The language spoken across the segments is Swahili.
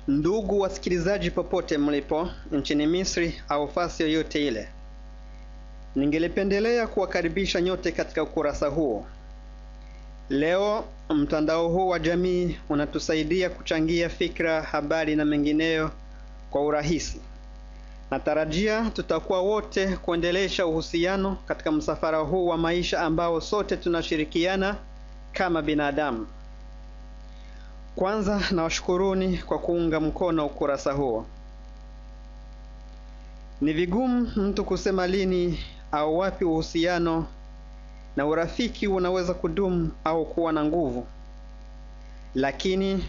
Ndugu wasikilizaji popote mlipo, nchini Misri au fasi yoyote ile, ningelipendelea kuwakaribisha nyote katika ukurasa huo. Leo mtandao huu wa jamii unatusaidia kuchangia fikra, habari na mengineyo kwa urahisi. Natarajia tutakuwa wote kuendelesha uhusiano katika msafara huu wa maisha ambao sote tunashirikiana kama binadamu. Kwanza nawashukuruni kwa kuunga mkono ukurasa huo. Ni vigumu mtu kusema lini au wapi uhusiano na urafiki unaweza kudumu au kuwa na nguvu. Lakini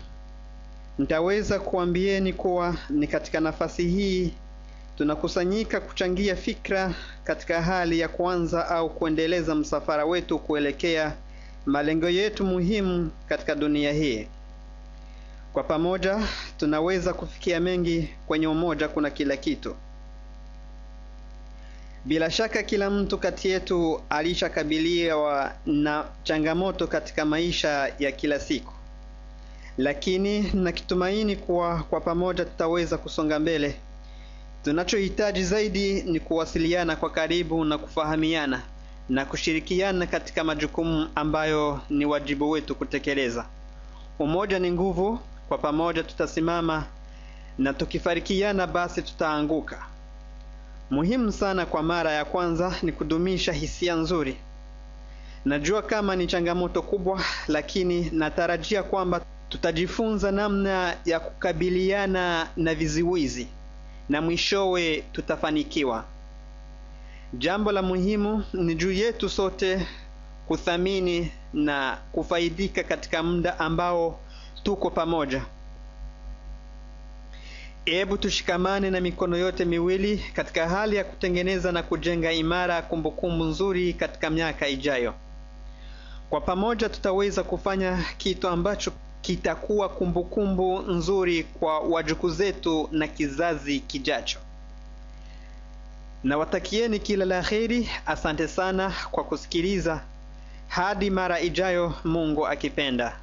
nitaweza kuambieni kuwa ni katika nafasi hii tunakusanyika kuchangia fikra katika hali ya kuanza au kuendeleza msafara wetu kuelekea malengo yetu muhimu katika dunia hii. Kwa pamoja tunaweza kufikia mengi. Kwenye umoja kuna kila kitu. Bila shaka kila mtu kati yetu alishakabiliwa na changamoto katika maisha ya kila siku. Lakini nakitumaini kuwa kwa pamoja tutaweza kusonga mbele. Tunachohitaji zaidi ni kuwasiliana kwa karibu na kufahamiana na kushirikiana katika majukumu ambayo ni wajibu wetu kutekeleza. Umoja ni nguvu, kwa pamoja tutasimama, na tukifarikiana basi tutaanguka. Muhimu sana kwa mara ya kwanza ni kudumisha hisia nzuri. Najua kama ni changamoto kubwa, lakini natarajia kwamba tutajifunza namna ya kukabiliana na viziwizi na mwishowe tutafanikiwa. Jambo la muhimu ni juu yetu sote kuthamini na kufaidika katika muda ambao tuko pamoja. Hebu tushikamane na mikono yote miwili katika hali ya kutengeneza na kujenga imara kumbukumbu nzuri katika miaka ijayo. Kwa pamoja tutaweza kufanya kitu ambacho kitakuwa kumbukumbu nzuri kwa wajukuu zetu na kizazi kijacho. Nawatakieni kila la kheri. Asante sana kwa kusikiliza. Hadi mara ijayo, Mungu akipenda.